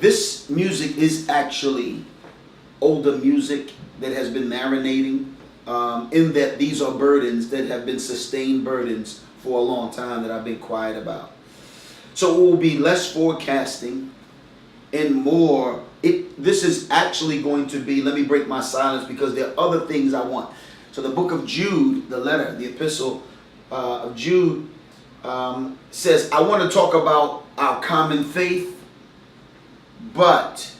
This music is actually older music that has been marinating, in that these are burdens that have been sustained burdens for a long time that I've been quiet about. So it will be less forecasting and more. This is actually going to be, let me break my silence because there are other things I want. So the book of Jude, the letter, the epistle of Jude says, I want to talk about our common faith, but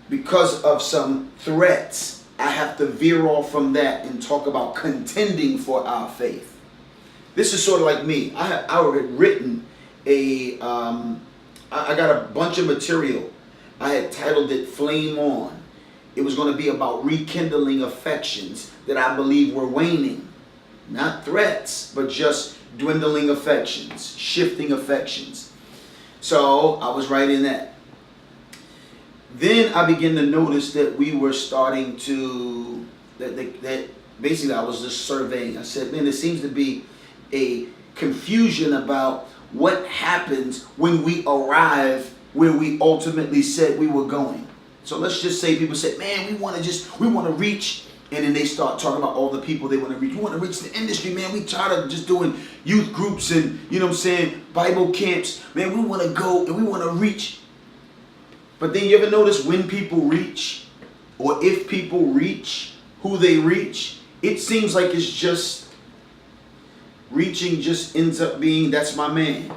because of some threats, I have to veer off from that and talk about contending for our faith. This is sort of like me. I had written I got a bunch of material. I had titled it Flame On. It was going to be about rekindling affections that I believe were waning. Not threats, but just dwindling affections, shifting affections. So I was writing that. Then I began to notice that we were starting to, that basically I was just surveying. I said, man, there seems to be a confusion about what happens when we arrive where we ultimately said we were going. So let's just say people say, man, we want to reach, and then they start talking about all the people they want to reach. We want to reach the industry, man. We tired of just doing youth groups and, you know what I'm saying, Bible camps. Man, we want to go and we want to reach. But then you ever notice when people reach, or if people reach, who they reach, it seems like it's just reaching just ends up being, that's my man.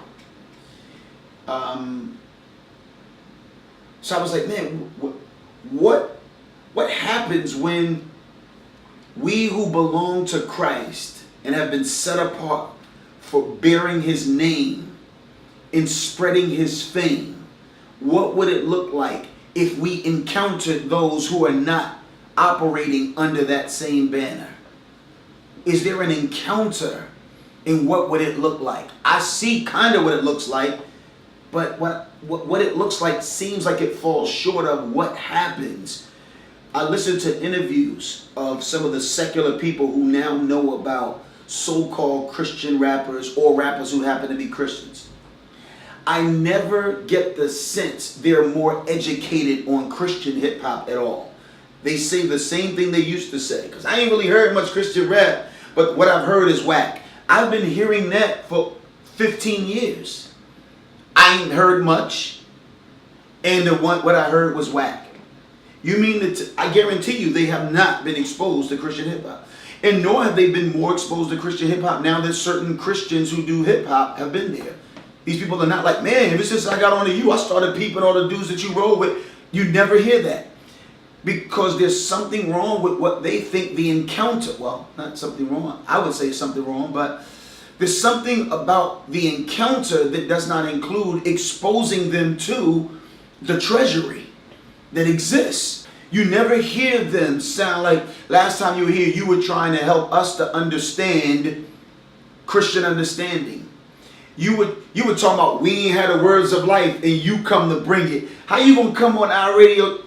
So I was like, man, what happens when we who belong to Christ and have been set apart for bearing his name and spreading his fame, what would it look like if we encountered those who are not operating under that same banner? Is there an encounter? And what would it look like? I see kind of what it looks like, but what it looks like seems like it falls short of what happens. I listened to interviews of some of the secular people who now know about so-called Christian rappers or rappers who happen to be Christians. I never get the sense they're more educated on Christian hip hop at all. They say the same thing they used to say, because I ain't really heard much Christian rap, but what I've heard is whack. I've been hearing that for 15 years. I ain't heard much, and what I heard was whack. You mean that? I guarantee you they have not been exposed to Christian hip hop, and nor have they been more exposed to Christian hip hop now that certain Christians who do hip hop have been there. These people are not like, man, ever since I got onto you, I started peeping all the dudes that you roll with. You never hear that. Because there's something wrong with what they think the encounter, well, not something wrong, I would say something wrong, but there's something about the encounter that does not include exposing them to the treasury that exists. You never hear them sound like, last time you were here, you were trying to help us to understand Christian understanding. You were talking about we ain't had the words of life and you come to bring it. How you gonna come on our radio?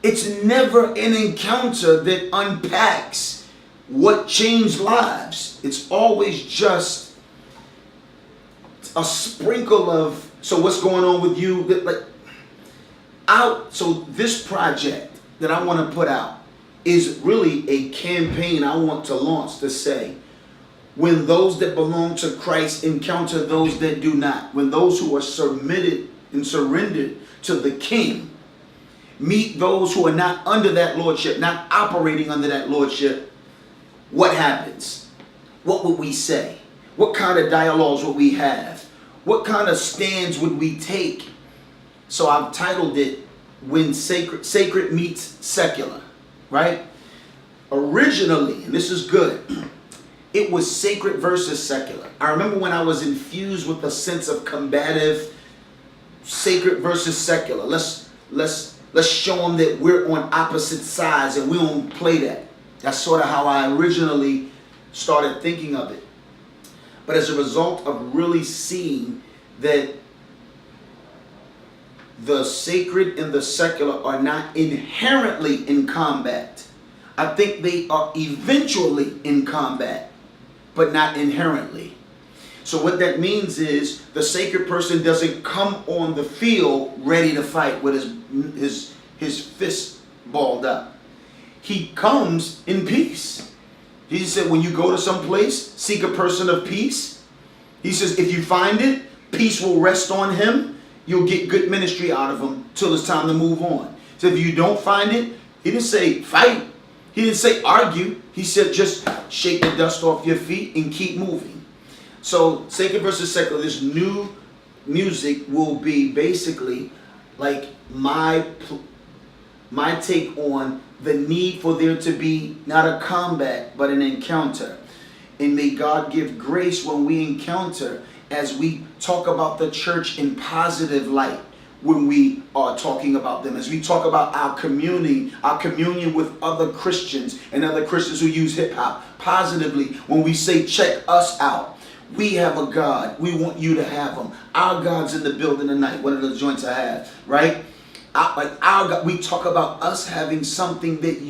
It's never an encounter that unpacks what changed lives. It's always just a sprinkle of, so what's going on with you? So this project that I want to put out is really a campaign I want to launch to say, when those that belong to Christ encounter those that do not, when those who are submitted and surrendered to the King meet those who are not under that lordship, not operating under that lordship, what happens? What would we say? What kind of dialogues would we have? What kind of stands would we take? So I've titled it, When Sacred Meets Secular, right? Originally, and this is good, it was sacred versus secular. I remember when I was infused with a sense of combative, sacred versus secular. Let's show them that we're on opposite sides and we don't play that. That's sort of how I originally started thinking of it. But as a result of really seeing that the sacred and the secular are not inherently in combat, I think they are eventually in combat, but not inherently. So what that means is the sacred person doesn't come on the field ready to fight with his fist balled up. He comes in peace. Jesus said, when you go to some place, seek a person of peace. He says, if you find it, peace will rest on him. You'll get good ministry out of him till it's time to move on. So if you don't find it, he didn't say fight. He didn't say argue. He said just shake the dust off your feet and keep moving. So sacred versus secular, this new music will be basically like my take on the need for there to be not a combat but an encounter. And may God give grace when we encounter, as we talk about the church in positive light, when we are talking about them, as we talk about our communion with other Christians and other Christians who use hip hop positively, when we say check us out. We have a God. We want you to have him. Our God's in the building tonight. One of the joints I have, right? Like our God, we talk about us having something that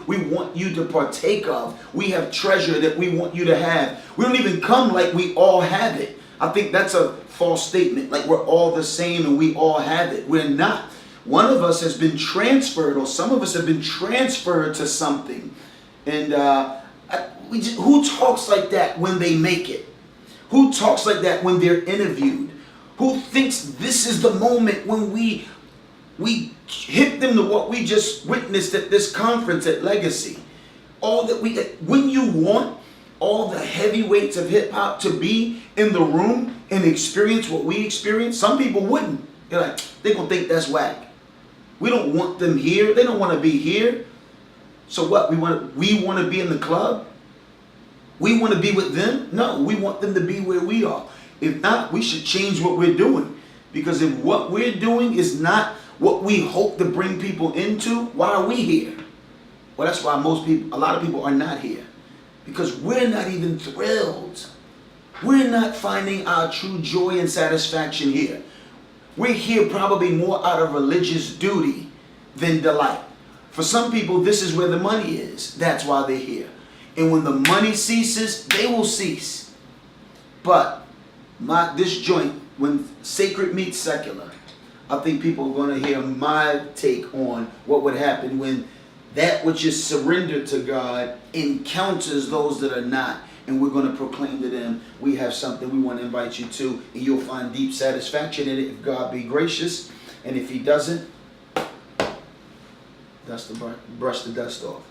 we want you to partake of. We have treasure that we want you to have. We don't even come like we all have it. I think that's a false statement. Like we're all the same and we all have it. We're not. One of us has been transferred, or some of us have been transferred to something. And who talks like that when they make it? Who talks like that when they're interviewed? Who thinks this is the moment when we hit them to what we just witnessed at this conference at Legacy? When you want all the heavyweights of hip hop to be in the room and experience what we experience, some people wouldn't. They're like, they're gonna think that's whack. We don't want them here. They don't want to be here. So what? We want to be in the club? We want to be with them? No, we want them to be where we are. If not, we should change what we're doing. Because if what we're doing is not what we hope to bring people into, why are we here? Well, that's why a lot of people are not here. Because we're not even thrilled. We're not finding our true joy and satisfaction here. We're here probably more out of religious duty than delight. For some people, this is where the money is. That's why they're here. And when the money ceases, they will cease. But this joint, when sacred meets secular, I think people are going to hear my take on what would happen when that which is surrendered to God encounters those that are not. And we're going to proclaim to them, we have something we want to invite you to, and you'll find deep satisfaction in it if God be gracious. And if he doesn't, brush the dust off.